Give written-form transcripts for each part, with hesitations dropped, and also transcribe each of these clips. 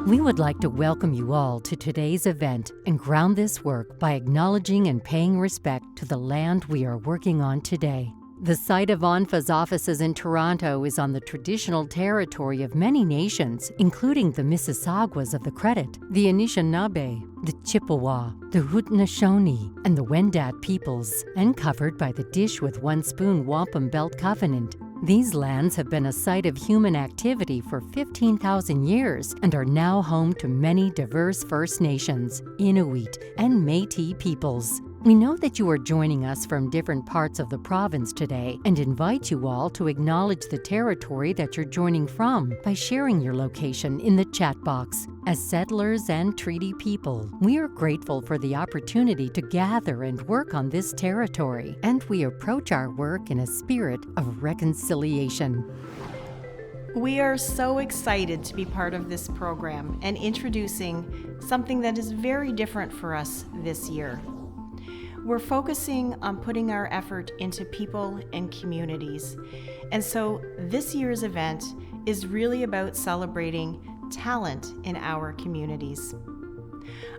We would like to welcome you all to today's event and ground this work by acknowledging and paying respect to the land we are working on today. The site of ONPHA's offices in Toronto is on the traditional territory of many nations, including the Mississaugas of the Credit, the Anishinaabe, the Chippewa, the Haudenosaunee, and the Wendat peoples, and covered by the Dish with One Spoon Wampum Belt Covenant. These lands have been a site of human activity for 15,000 years and are now home to many diverse First Nations, Inuit, and Métis peoples. We know that you are joining us from different parts of the province today and invite you all to acknowledge the territory that you're joining from by sharing your location in the chat box. As settlers and treaty people, we are grateful for the opportunity to gather and work on this territory, and we approach our work in a spirit of reconciliation. We are so excited to be part of this program and introducing something that is very different for us this year. We're focusing on putting our effort into people and communities. And so this year's event is really about celebrating talent in our communities.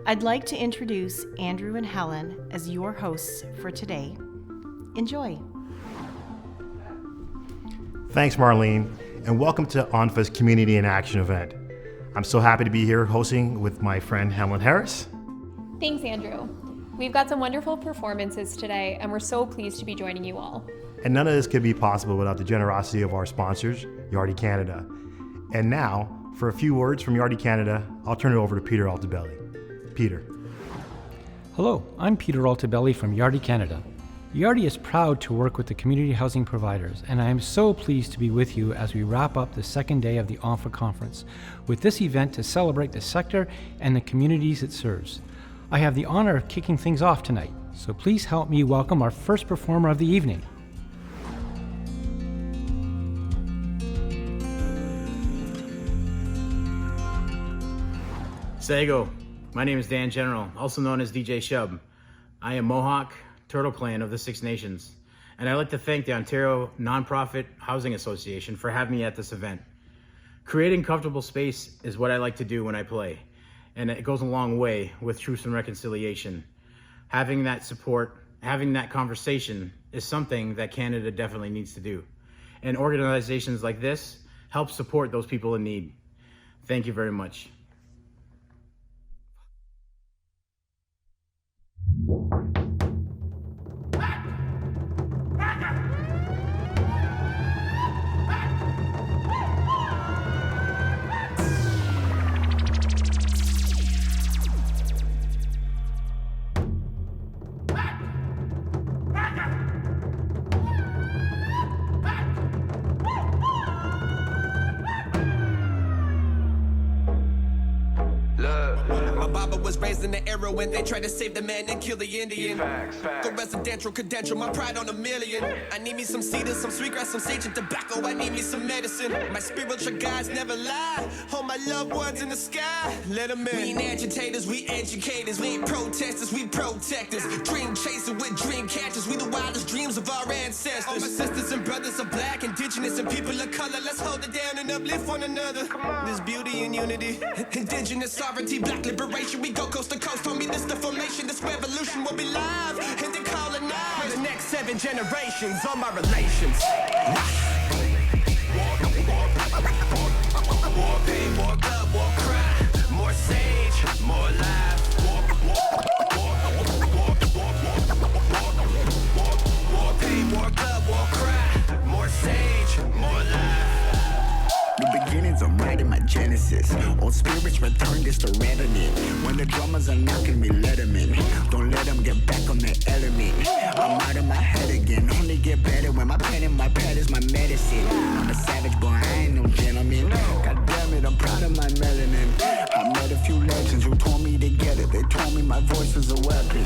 I'd like to introduce Andrew and Helen as your hosts for today. Enjoy. Thanks, Marlene, and welcome to ONPHA's Community in Action event. I'm so happy to be here hosting with my friend Helen Harris. Thanks, Andrew. We've got some wonderful performances today, and we're so pleased to be joining you all. And none of this could be possible without the generosity of our sponsors, Yardi Canada. And now, for a few words from Yardi Canada, I'll turn it over to Peter Altabelli. Peter. Hello, I'm Peter Altabelli from Yardi Canada. Yardi is proud to work with the community housing providers, and I am so pleased to be with you as we wrap up the second day of the ONPHA Conference with this event to celebrate the sector and the communities it serves. I have the honor of kicking things off tonight, so please help me welcome our first performer of the evening. Sago, my name is Dan General, also known as DJ Shub. I am Mohawk, Turtle Clan of the Six Nations, and I'd like to thank the Ontario Nonprofit Housing Association for having me at this event. Creating comfortable space is what I like to do when I play, and it goes a long way with truth and reconciliation. Having that support, having that conversation is something that Canada definitely needs to do. And organizations like this help support those people in need. Thank you very much. In the era when they tried to save the man and kill the Indian. Go residential, credential, my pride on $1 million. I need me some cedar, some sweetgrass, some sage and tobacco. I need me some medicine. My spiritual guides never lie. Hold my loved ones in the sky. Let them in. We ain't agitators, we educators. We ain't protesters, we protectors. Dream chaser with dream catchers. We the wildest dreams of our ancestors. All my sisters and brothers are black, indigenous, and people of color. Let's hold it down and uplift one another. There's beauty in unity. Indigenous sovereignty, black liberation. We go coast to coast, homie, this the formation, this revolution will be live, and they call it now. For the next 7 generations, all my relations. More pain, more blood, more cry, more sage, more life. More pain, more blood, more cry, more sage, more life. New beginnings, I'm writing my genesis. Old spirits return, this to reddening. When the drummers are knocking me, let them in. Don't let them get back on their element. I'm out of my head again. Only get better when my pen and my pad is my medicine. I'm a savage boy, I ain't no gentleman. God damn it, I'm proud of my melanin. I met a few legends who told me to get it. They told me my voice was a weapon.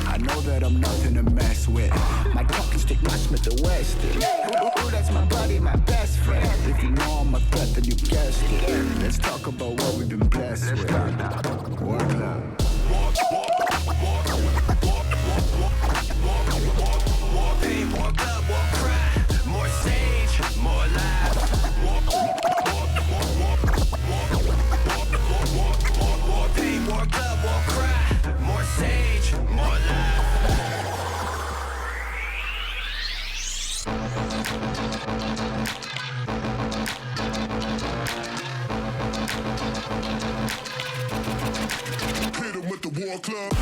I know that I'm nothing to mess with. My talking stick, my Smith & Wesson. Ooh, that's my buddy, my best friend. If you know I'm a threat, then you guessed it. Let's talk about what we've been blessed with. War club. More pain, more blood, more cry, more sage, more life. war club.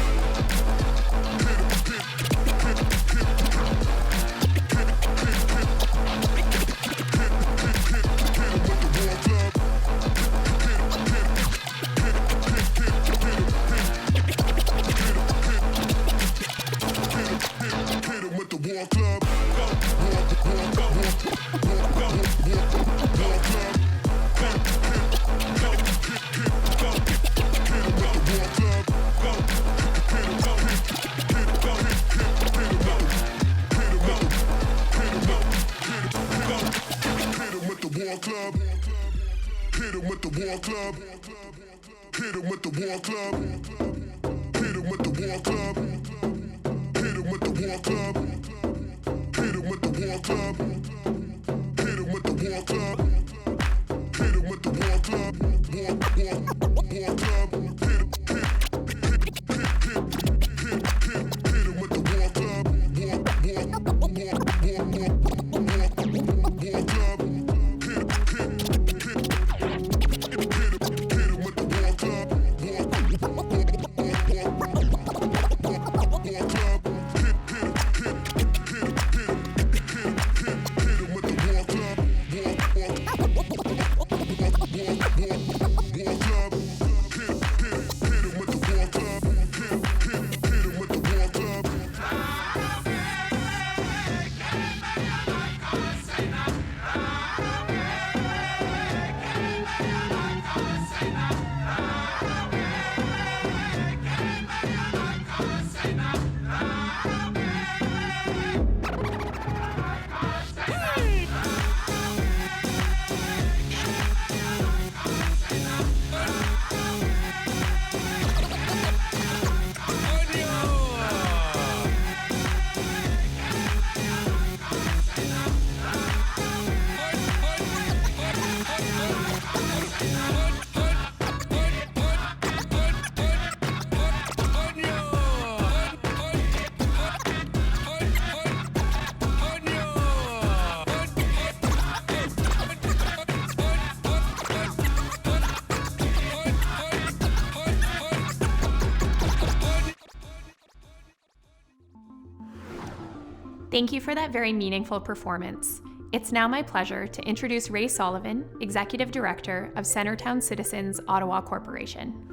Thank you for that very meaningful performance. It's now my pleasure to introduce Ray Sullivan, Executive Director of Centertown Citizens Ottawa Corporation.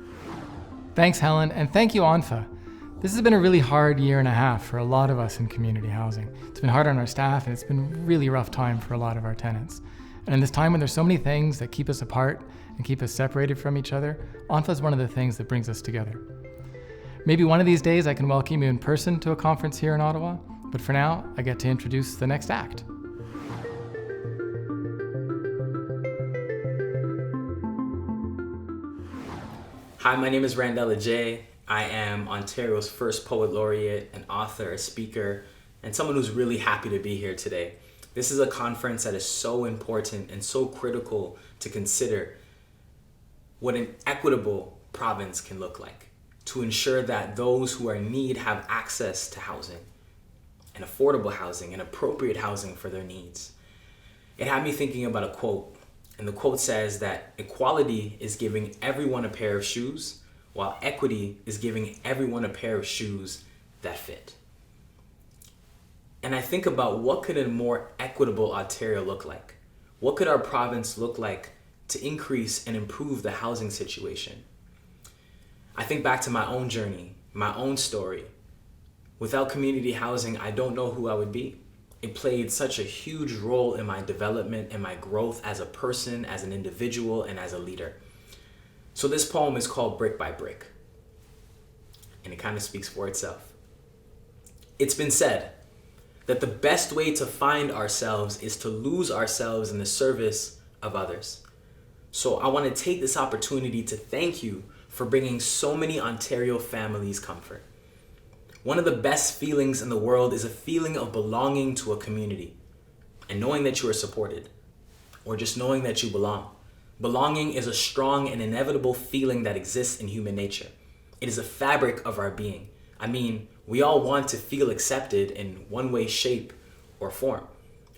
Thanks, Helen, and thank you, ONPHA. This has been a really hard year and a half for a lot of us in community housing. It's been hard on our staff, and it's been a really rough time for a lot of our tenants. And in this time when there's so many things that keep us apart and keep us separated from each other, ONPHA is one of the things that brings us together. Maybe one of these days I can welcome you in person to a conference here in Ottawa, but for now, I get to introduce the next act. Hi, my name is Randell Adjei. I am Ontario's first Poet Laureate, an author, a speaker, and someone who's really happy to be here today. This is a conference that is so important and so critical to consider what an equitable province can look like, to ensure that those who are in need have access to housing, and affordable housing, and appropriate housing for their needs. It had me thinking about a quote, and the quote says that equality is giving everyone a pair of shoes, while equity is giving everyone a pair of shoes that fit. And I think about what could a more equitable Ontario look like? What could our province look like to increase and improve the housing situation? I think back to my own journey, my own story. Without community housing, I don't know who I would be. It played such a huge role in my development and my growth as a person, as an individual, and as a leader. So this poem is called Brick by Brick, and it kind of speaks for itself. It's been said that the best way to find ourselves is to lose ourselves in the service of others. So I want to take this opportunity to thank you for bringing so many Ontario families comfort. One of the best feelings in the world is a feeling of belonging to a community and knowing that you are supported, or just knowing that you belong. Belonging is a strong and inevitable feeling that exists in human nature. It is a fabric of our being. I mean, we all want to feel accepted in one way, shape, or form.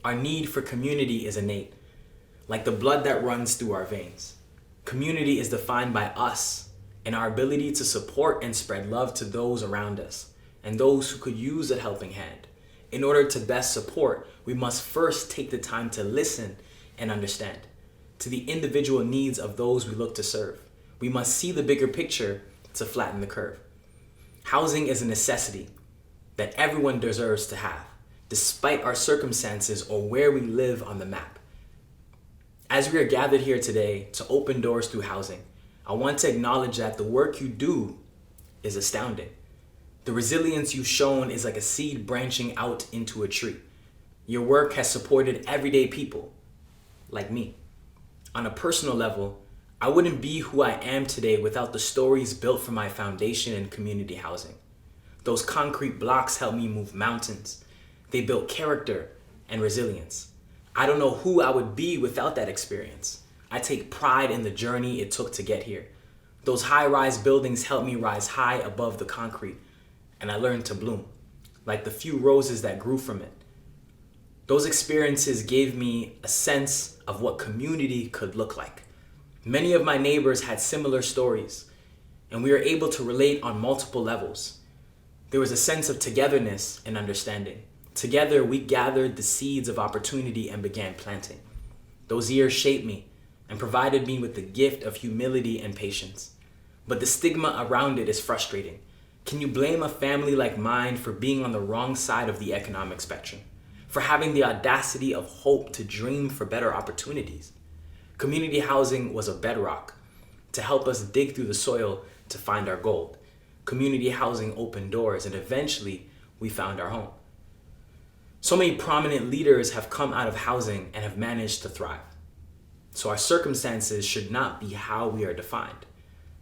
Our need for community is innate, like the blood that runs through our veins. Community is defined by us and our ability to support and spread love to those around us and those who could use a helping hand. In order to best support, we must first take the time to listen and understand to the individual needs of those we look to serve. We must see the bigger picture to flatten the curve. Housing is a necessity that everyone deserves to have, despite our circumstances or where we live on the map. As we are gathered here today to open doors through housing, I want to acknowledge that the work you do is astounding. The resilience you've shown is like a seed branching out into a tree. Your work has supported everyday people, like me. On a personal level, I wouldn't be who I am today without the stories built from my foundation in community housing. Those concrete blocks helped me move mountains. They built character and resilience. I don't know who I would be without that experience. I take pride in the journey it took to get here. Those high-rise buildings helped me rise high above the concrete, and I learned to bloom, like the few roses that grew from it. Those experiences gave me a sense of what community could look like. Many of my neighbors had similar stories, and we were able to relate on multiple levels. There was a sense of togetherness and understanding. Together, we gathered the seeds of opportunity and began planting. Those years shaped me and provided me with the gift of humility and patience. But the stigma around it is frustrating. Can you blame a family like mine for being on the wrong side of the economic spectrum? For having the audacity of hope to dream for better opportunities? Community housing was a bedrock to help us dig through the soil to find our gold. Community housing opened doors, and eventually we found our home. So many prominent leaders have come out of housing and have managed to thrive. So our circumstances should not be how we are defined.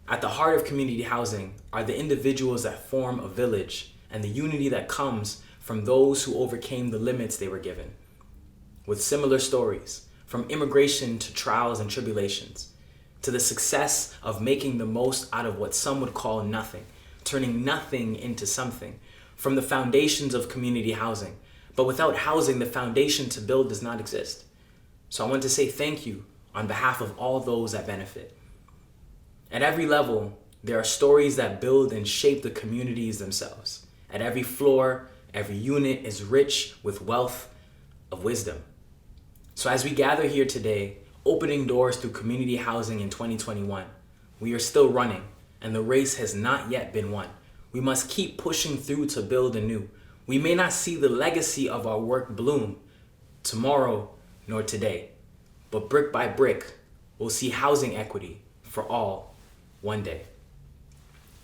At the heart of community housing are the individuals that form a village and the unity that comes from those who overcame the limits they were given. With similar stories, from immigration to trials and tribulations, to the success of making the most out of what some would call nothing, turning nothing into something, from the foundations of community housing. But without housing, the foundation to build does not exist. So I want to say thank you on behalf of all those that benefit. At every level, there are stories that build and shape the communities themselves. At every floor, every unit is rich with wealth of wisdom. So as we gather here today, opening doors through community housing in 2021, we are still running, and the race has not yet been won. We must keep pushing through to build anew. We may not see the legacy of our work bloom tomorrow nor today, but brick by brick, we'll see housing equity for all one day.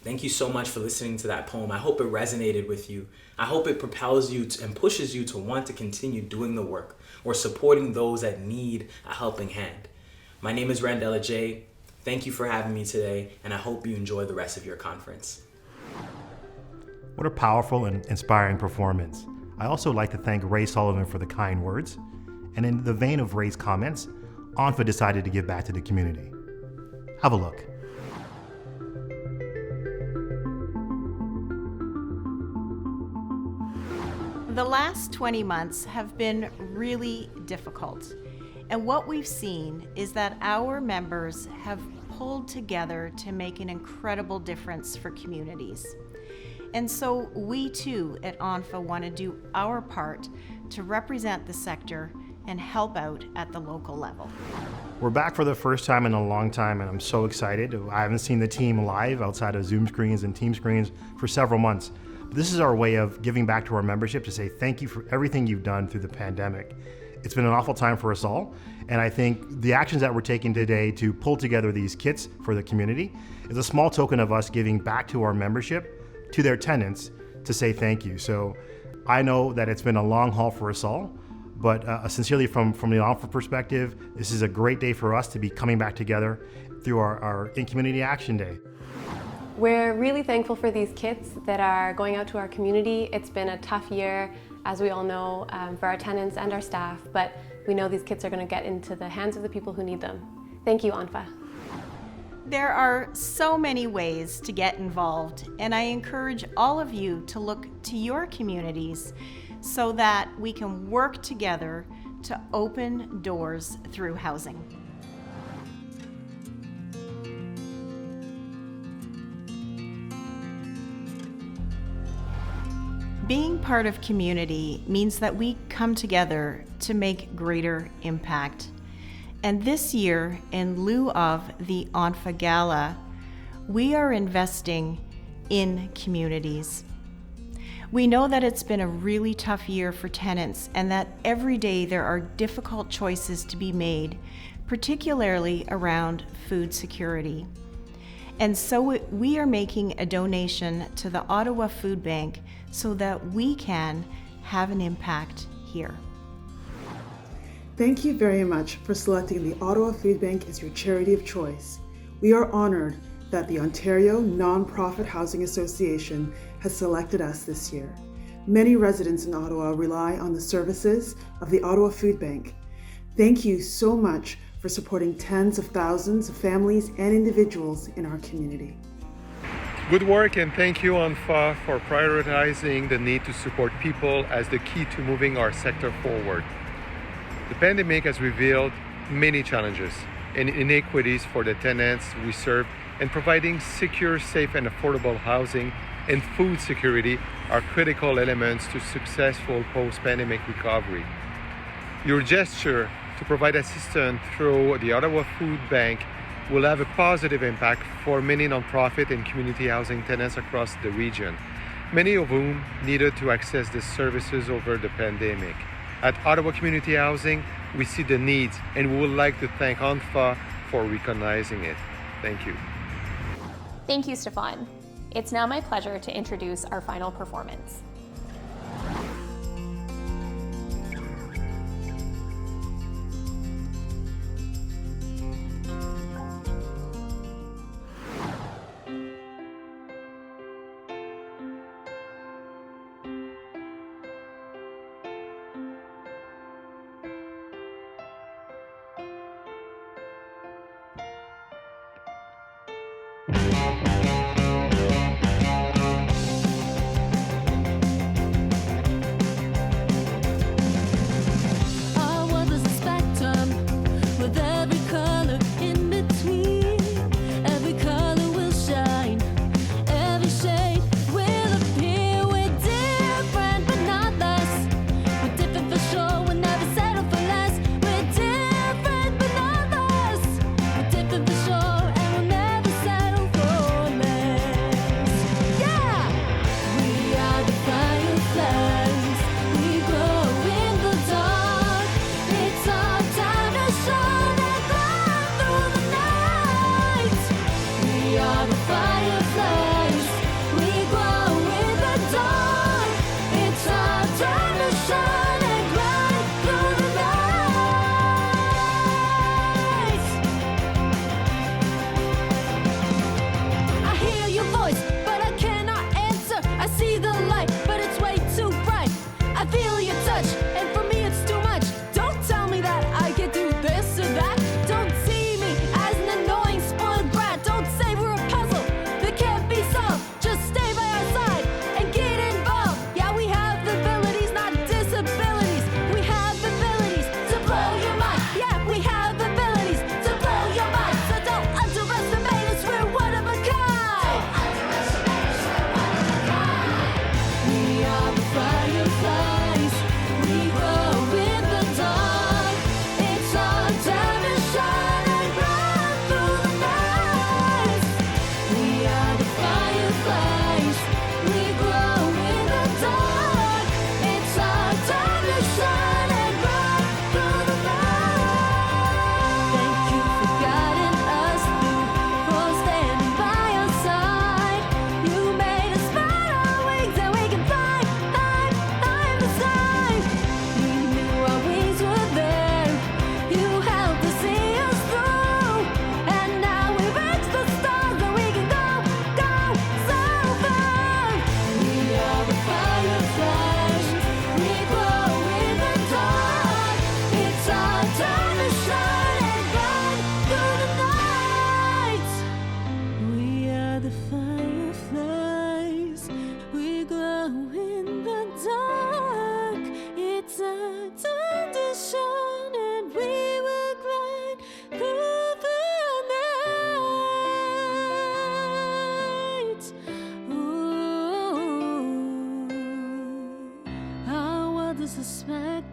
Thank you so much for listening to that poem. I hope it resonated with you. I hope it propels you and pushes you to want to continue doing the work or supporting those that need a helping hand. My name is Randell Adjei. Thank you for having me today, and I hope you enjoy the rest of your conference. What a powerful and inspiring performance. I also like to thank Ray Sullivan for the kind words. And in the vein of Ray's comments, ONPHA decided to give back to the community. Have a look. The last 20 months have been really difficult. And what we've seen is that our members have pulled together to make an incredible difference for communities. And so we too at ONPHA want to do our part to represent the sector and help out at the local level. We're back for the first time in a long time, and I'm so excited. I haven't seen the team live outside of Zoom screens and Team screens for several months. This is our way of giving back to our membership to say thank you for everything you've done through the pandemic. It's been an awful time for us all, and I think the actions that we're taking today to pull together these kits for the community is a small token of us giving back to our membership, to their tenants, to say thank you. So I know that it's been a long haul for us all, but sincerely from the ONPHA perspective, this is a great day for us to be coming back together through our In-Community Action Day. We're really thankful for these kits that are going out to our community. It's been a tough year, as we all know, for our tenants and our staff, but we know these kits are going to get into the hands of the people who need them. Thank you, ONPHA. There are so many ways to get involved, and I encourage all of you to look to your communities so that we can work together to open doors through housing. Being part of community means that we come together to make greater impact. And this year, in lieu of the ONPHA Gala, we are investing in communities. We know that it's been a really tough year for tenants and that every day there are difficult choices to be made, particularly around food security. And so we are making a donation to the Ottawa Food Bank so that we can have an impact here. Thank you very much for selecting the Ottawa Food Bank as your charity of choice. We are honored that the Ontario Nonprofit Housing Association has selected us this year. Many residents in Ottawa rely on the services of the Ottawa Food Bank. Thank you so much for supporting tens of thousands of families and individuals in our community. Good work, and thank you, ONPHA, for prioritizing the need to support people as the key to moving our sector forward. The pandemic has revealed many challenges and inequities for the tenants we serve, and providing secure, safe, and affordable housing and food security are critical elements to successful post-pandemic recovery. Your gesture to provide assistance through the Ottawa Food Bank will have a positive impact for many nonprofit and community housing tenants across the region, many of whom needed to access the services over the pandemic. At Ottawa Community Housing, we see the needs, and we would like to thank ONPHA for recognizing it. Thank you. Thank you, Stefan. It's now my pleasure to introduce our final performance.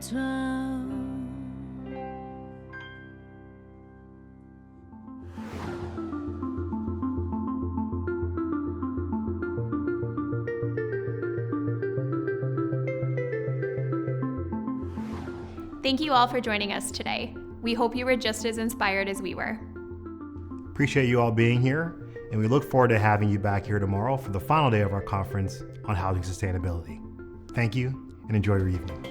town. Thank you all for joining us today. We hope you were just as inspired as we were. Appreciate you all being here, and we look forward to having you back here tomorrow for the final day of our conference on housing sustainability. Thank you, and enjoy your evening.